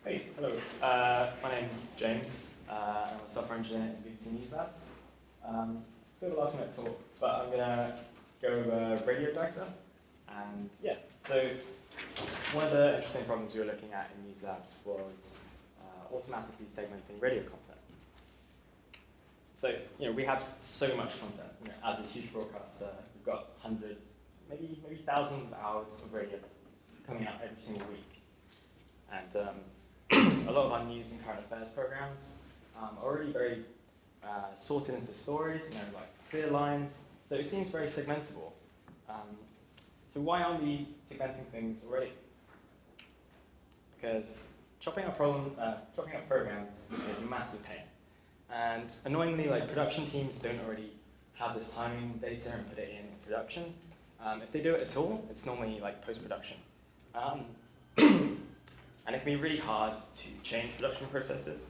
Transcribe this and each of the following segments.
Hey, hello. My name's James. I'm a software engineer at BBC News Labs. Bit of a last minute talk, but I'm going to go over radio data. And yeah, so one of the interesting problems we were looking at in News Labs was automatically segmenting radio content. So, we have so much content. As a huge broadcaster, we've got hundreds, maybe thousands of hours of radio coming out every single week. And a lot of our news and current affairs programs are already very sorted into stories, like clear lines, so it seems very segmentable. So why aren't we segmenting things already? Because chopping up programs is a massive pain. And annoyingly, production teams don't already have this timing data and put it in production. If they do it at all, it's normally post-production. And it can be really hard to change production processes,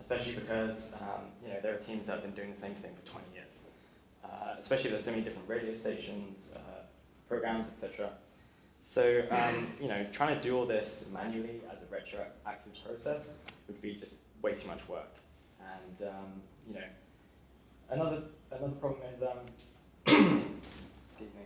especially because there are teams that have been doing the same thing for 20 years. Especially there's so many different radio stations, programs, etc. So trying to do all this manually as a retroactive process would be just way too much work. And another problem is excuse me.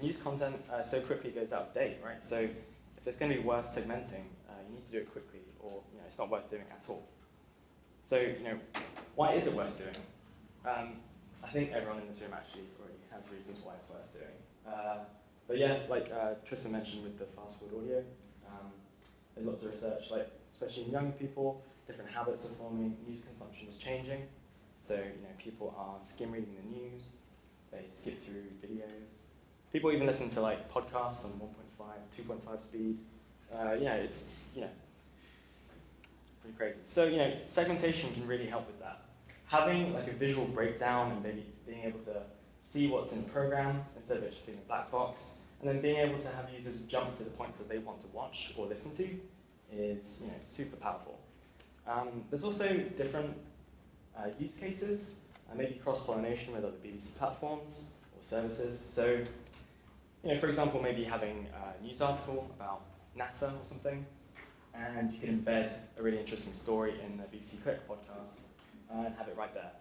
News content so quickly goes out of date, right? So if it's going to be worth segmenting, you need to do it quickly, or it's not worth doing at all. So why is it worth doing? I think everyone in this room actually already has reasons why it's worth doing. But yeah, Tristan mentioned with the fast forward audio, there's lots of research, especially in young people, different habits are forming, news consumption is changing. So people are skim reading the news, they skip through videos. People even listen to podcasts on 1.5, 2.5 speed. It's pretty crazy. So segmentation can really help with that. Having a visual breakdown and maybe being able to see what's in the program instead of it just being a black box, and then being able to have users jump to the points that they want to watch or listen to is super powerful. There's also different use cases, maybe cross-pollination with other BBC platforms or services. So, for example, maybe having a news article about NASA or something, and you can embed a really interesting story in the BBC Click podcast and have it right there.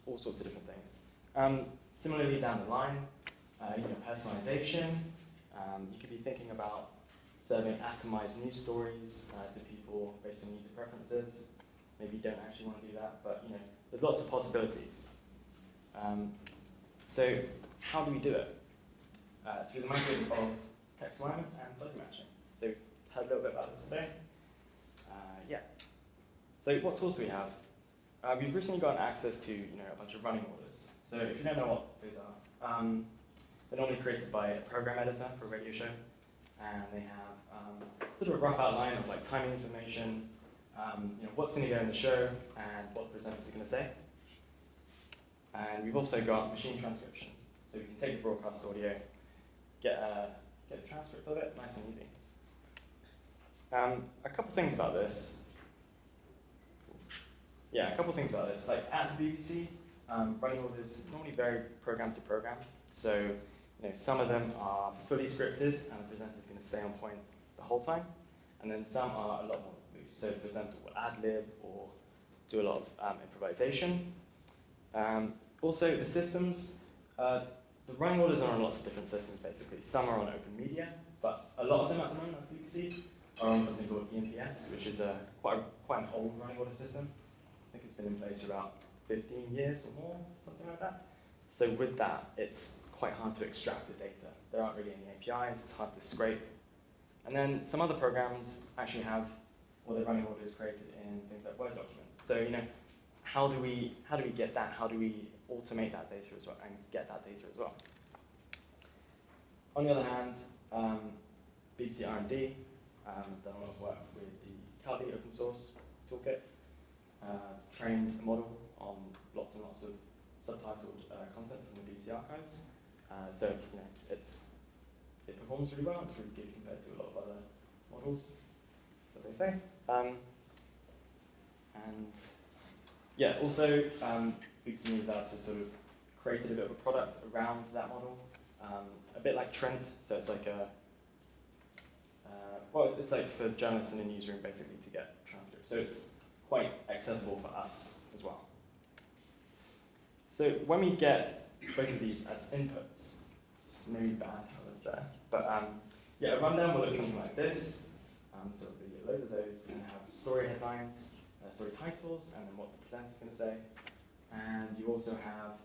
All sorts of different things. Similarly, down the line, personalization. You could be thinking about serving atomized news stories to people based on user preferences. Maybe you don't actually want to do that, but there's lots of possibilities. So how do we do it? Through the method of text alignment and fuzzy matching. So we've heard a little bit about this today. So what tools do we have? We've recently gotten access to a bunch of running orders. So if you don't know what those are, they're normally created by a program editor for a radio show, and they have sort of a rough outline of timing information, what's going to go in the show, and what the presenter is going to say. And we've also got machine transcription, so we can take the broadcast audio, get a transcript of it, nice and easy. A couple things about this. At the BBC, running orders normally vary program to program. So, some of them are fully scripted, and the presenter's going to stay on point the whole time. And then some are a lot more loose. So the presenter will ad-lib or do a lot of improvisation. Also, the systems, the running orders are on lots of different systems, basically. Some are on open media, but a lot of them at the moment at the BBC are on something called EMPS, which is quite an old running order system. I think it's been in place for about 15 years or more, something like that. So with that, it's quite hard to extract the data. There aren't really any APIs, it's hard to scrape. And then some other programs actually have all their running orders created in things like Word documents. So how do we get that? How do we automate that data as well and get that data as well? On the other hand, BBC R&D done a lot of work with the Calvi open source toolkit, trained a model on lots and lots of subtitled content from the BBC archives. So it performs really well. It's really good compared to a lot of other models, so they say. Also BBC News Labs has sort of created a bit of a product around that model, a bit like Trent. So it's well, it's like for journalists in a newsroom basically to get transcripts. So it's quite accessible for us as well. So when we get both of these as inputs, it's maybe bad colors there, but yeah, a rundown will look something like this. So we get loads of those and have story headlines, story titles, and then what the presenter's going to say. And you also have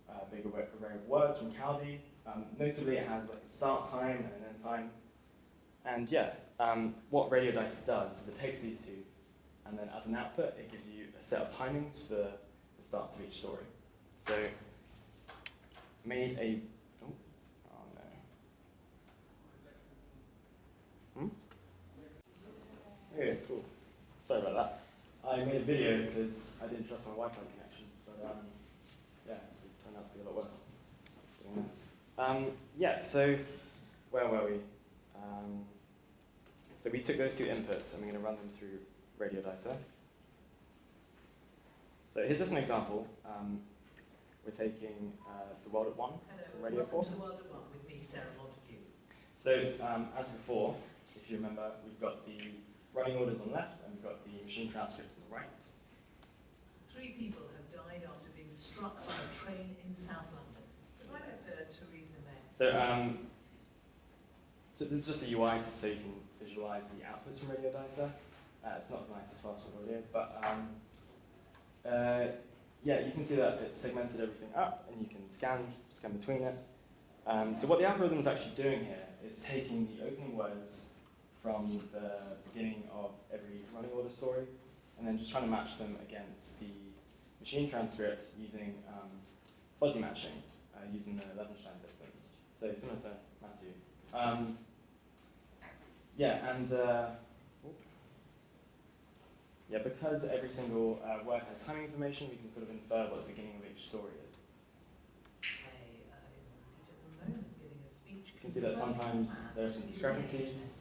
a big array of words from Calvi. Notably, it has like a start time and an end time. And yeah, what Radio Dice does is it takes these two, and then as an output, it gives you a set of timings for the starts of each story. So, made a, oh no. Okay, cool. Sorry about that. I made a video because I didn't trust my Wi-Fi connection, but yeah, it turned out to be a lot worse. Doing this. Yeah, so where were we? So we took those two inputs and we're going to run them through Radio Dicer. So here's just an example. We're taking The World at One from Radio 4. The World at One with me, Sarah Montague. So as before, if you remember, we've got the running orders on the left and we've got the machine transcripts on the right. 3 people have died after being struck by a train in South London. The right next to Theresa May. So, so this is just a UI so you can visualize the outputs from Radio Dicer. It's not as nice as fast audio, but yeah, you can see that it's segmented everything up and you can scan between it. So what the algorithm is actually doing here is taking the opening words from the beginning of every running order story and then just trying to match them against the machine transcript using fuzzy matching, using the Levenstein distance. So similar to Matthew. Yeah, and yeah, because every single word has timing information, we can sort of infer what the beginning of each story is. You can see that sometimes there are some discrepancies.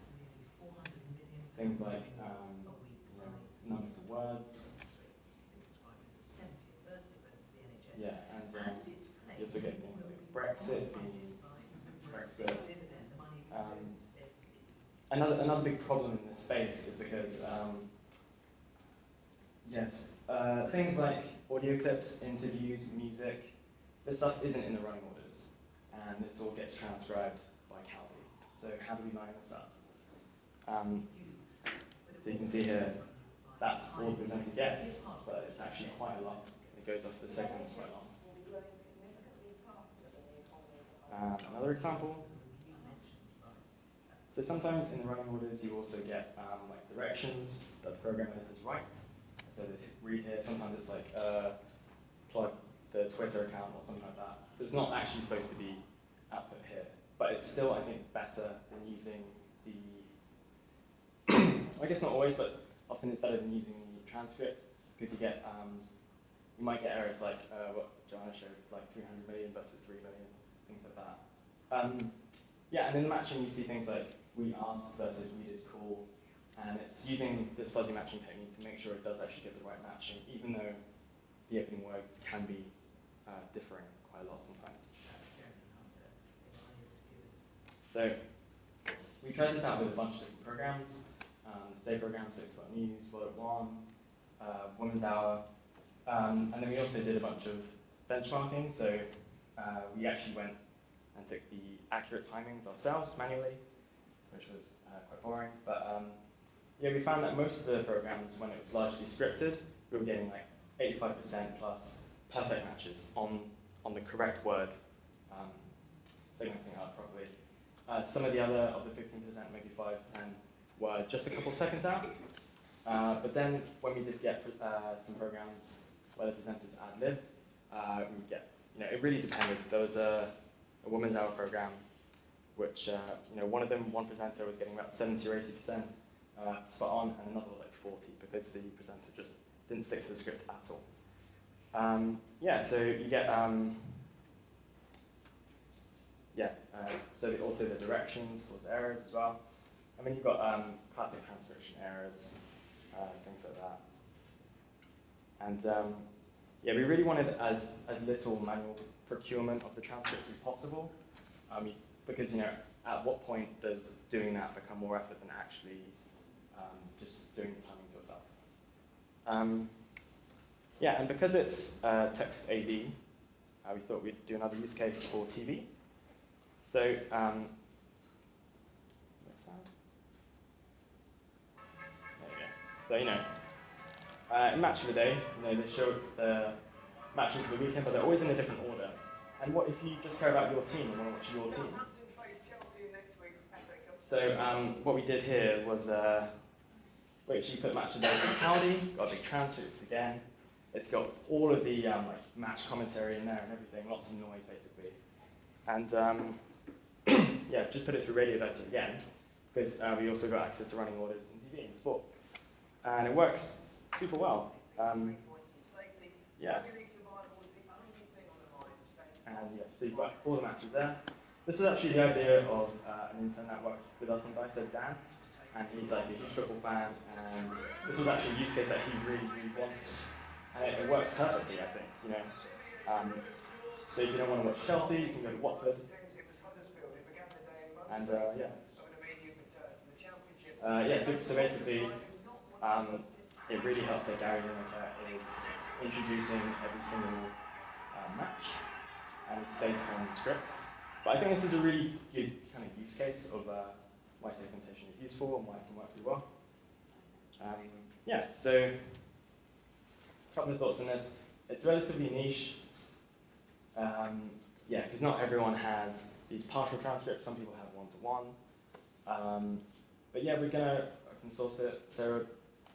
Things like numbers of words. Yeah, and you also get things like Brexit. Another big problem in this space is because yes, things like audio clips, interviews, music, this stuff isn't in the running orders, and this all gets transcribed by Calvi. So how do we line this up? So you can see here, that's all the presenter gets, but it's actually quite a lot. It goes off the segments quite long. Another example. So sometimes in the running orders you also get like directions that the program editors write. So they read here, sometimes it's like plug the Twitter account or something like that. So it's not actually supposed to be output here. But it's still, I think, better than using the, I guess not always, but often it's better than using the transcript because you get, you might get errors like what Joanna showed, like 300 million versus 3 million, things like that. Yeah, and in the matching you see things like we asked versus we did call, and it's using this fuzzy matching technique to make sure it does actually get the right matching, even though the opening words can be differing quite a lot sometimes. So we tried this out with a bunch of different programs, Stay programs, 6 News, World at One, Women's Hour, and then we also did a bunch of benchmarking. So we actually went and took the accurate timings ourselves manually, which was quite boring. But yeah, we found that most of the programs, when it was largely scripted, we were getting like 85% plus perfect matches on the correct word, segmenting out properly. Some of the 15%, maybe 5, 10, were just a couple seconds out. But then when we did get some programs where the presenters ad-libbed, we would get, it really depended. There was a Women's Hour program, which, one presenter was getting about 70 or 80% spot on, and another was like 40 because the presenter just didn't stick to the script at all. Yeah, so you get, so also the directions cause errors as well. I mean, you've got classic transcription errors, things like that. And yeah, we really wanted as little manual procurement of the transcript as possible, because at what point does doing that become more effort than actually just doing the timings yourself? Yeah, and because it's textAV, we thought we'd do another use case for TV. So, there we go. So, in Match of the Day, they show the matches of the weekend, but they're always in a different order. And what if you just care about your team and want to watch your team? So what we did here was we actually put Match of the Day in Howdy, got a big transcript again. It's got all of the match commentary in there and everything, lots of noise basically. And yeah, just put it through radio data again, because we also got access to running orders in TV and sport. And it works super well. Yeah. And yeah, so you've got all the matches there. This was actually the idea of an intern that worked with us on Dice, so Dan. And he's like a huge football fan, and this was actually a use case that he really, really wanted. And it works perfectly, I think, So if you don't want to watch Chelsea, you can go to Watford. And yeah. So basically, it really helps that Gary Lineker is introducing every single match, and it stays on script. But I think this is a really good kind of use case of why segmentation is useful and why it can work really well. Yeah, so a couple of thoughts on this. It's relatively niche. Yeah, because not everyone has these partial transcripts. Some people have one-to-one. But yeah, we're going to open source it. There are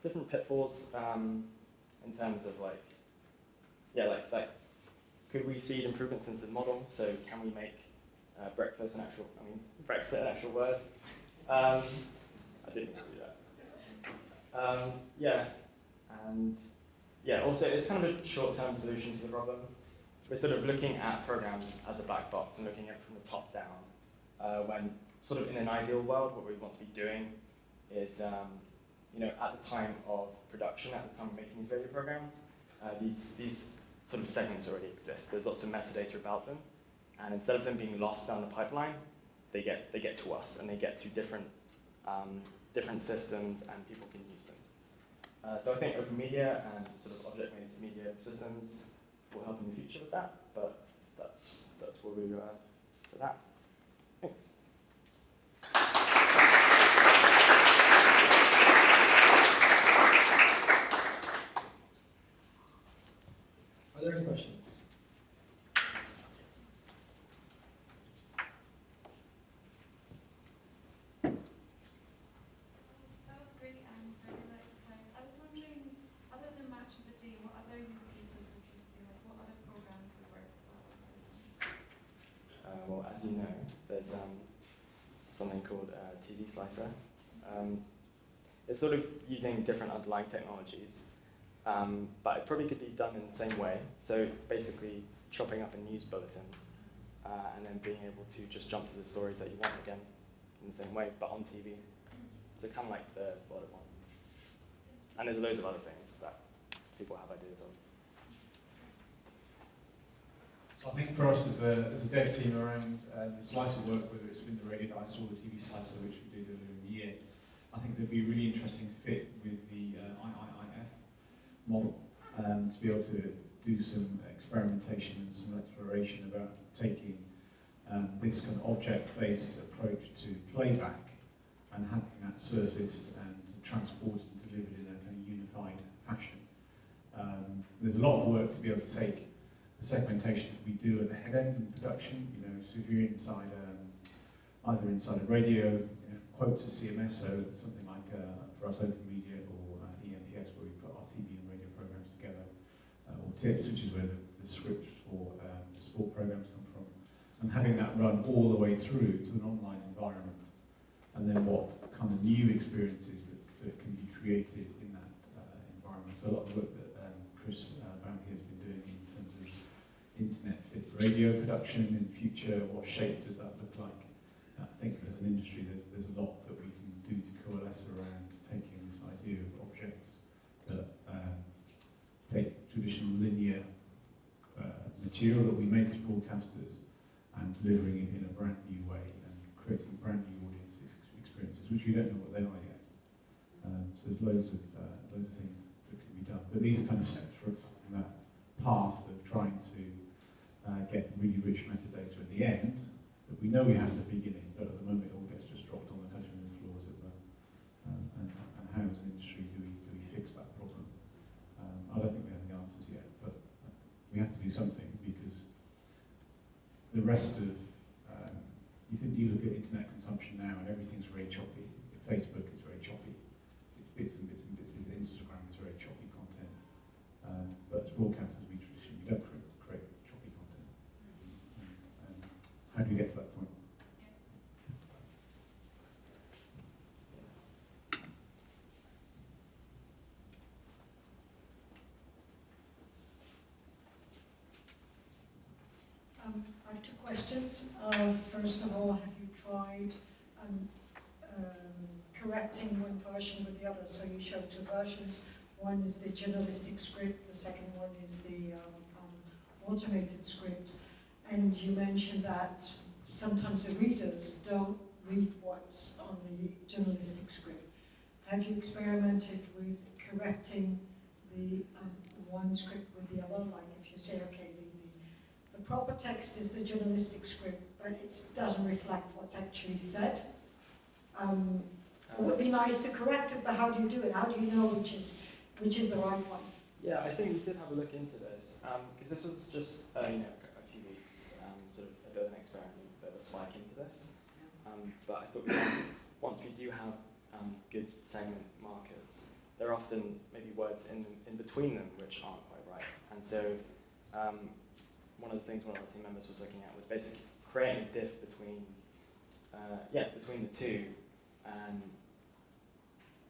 different pitfalls in terms of like could we feed improvements into the model? So can we make Brexit an actual word? I didn't mean to do that. Yeah, and yeah, also it's kind of a short-term solution to the problem. We're sort of looking at programs as a black box and looking at it from the top down. When sort of in an ideal world, what we want to be doing is, at the time of production, at the time of making these radio programs, these sort of segments already exist. There's lots of metadata about them, and instead of them being lost down the pipeline, they get to us, and they get to different systems, and people can use them. So I think open media and sort of object-based media systems will help in the future with that, but that's where we are for that. Thanks. Are there any questions? That was great, and I really like the slides. I was wondering, other than Match of the Day, what other use cases would you see? Like, what other programs would work well with this one? Well, as you know, there's something called TV Slicer. It's sort of using different underlying technologies. But it probably could be done in the same way. So basically chopping up a news bulletin and then being able to just jump to the stories that you want again in the same way, but on TV. So kind of like the bottom one. And there's loads of other things that people have ideas of. So I think for us as a dev team around the slicer work, whether it's been the radio dice or the TV slicer, which we did earlier in the year, I think there'd be a really interesting fit with the IIIF model to be able to do some experimentation and some exploration about taking this kind of object-based approach to playback and having that surfaced and transported and delivered in a kind of unified fashion. There's a lot of work to be able to take the segmentation that we do at the head end in production. So if you're inside either inside a radio, quotes a CMS, so something like for us open media or EMPS, where we put our TV and radio programs together, or TIPS, which is where the scripts for the sport programs come from, and having that run all the way through to an online environment, and then what kind of new experiences that can be created in that environment. So a lot of work that Chris Bamke has been doing in terms of internet fit radio production in the future, what shape does that look like? I think as an industry there's a lot that we can do to coalesce around taking this idea of objects that take traditional linear material that we make as broadcasters and delivering it in a brand new way and creating which we don't know what they are yet. So there's loads of things that can be done. But these are kind of steps, for example, in that path of trying to get really rich metadata at the end that we know we have at the beginning, but at the moment it all gets just dropped on the cutting room floor, as it were. And how, as an industry, do we fix that problem? I don't think we have the answers yet, but we have to do something, because the rest of you look at internet consumption now, and everything's very choppy. Facebook is very choppy. It's bits and bits and bits. Instagram is very choppy content. But as broadcasters, we traditionally don't create choppy content. How do we get to that point? Yes. I have two questions. First of all, have you tried correcting one version with the other? So you showed two versions. One is the journalistic script, the second one is the automated script. And you mentioned that sometimes the readers don't read what's on the journalistic script. Have you experimented with correcting the one script with the other? Like if you say, okay, the proper text is the journalistic script, but it doesn't reflect what's actually said. It would be nice to correct it, but how do you do it? How do you know which is the right one? Yeah, I think we did have a look into this, because this was just a few weeks, sort of a bit of an experiment, a bit of a spike into this. But I thought once we do have good segment markers, there are often maybe words in between them which aren't quite right. And so one of the things one of our team members was looking at was basically creating a diff between the two, and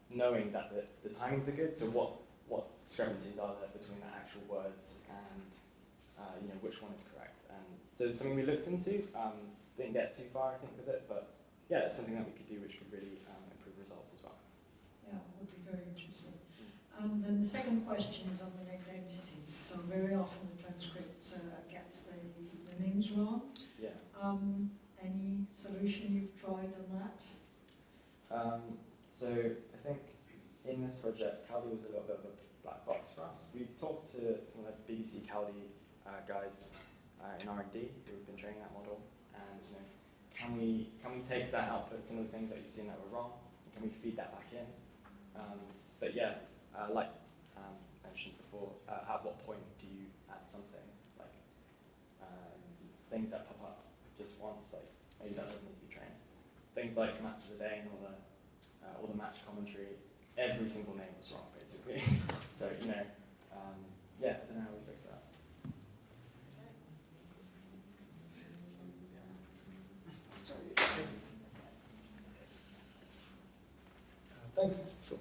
knowing that the timings are good. So what discrepancies are there between the actual words and which one is correct? And so it's something we looked into. Didn't get too far, I think, with it, but yeah, it's something that we could do which could really improve results as well. Yeah, it would be very interesting. Then the second question is on the named entities. So very often the transcript gets the names wrong. Yeah. Any solution you've tried on that? So I think in this project, Caldi was a little bit of a black box for us. We've talked to some of the BBC Caldi guys in R&D who have been training that model, and can we take that output, some of the things that you've seen that were wrong, and can we feed that back in? But yeah, like mentioned before, at what point do you add something like things that pop up just once, like maybe that doesn't need to be trained. Things like match of the day and all the match commentary, every single name was wrong basically. So yeah, I don't know how we fix that. Thanks. Cool.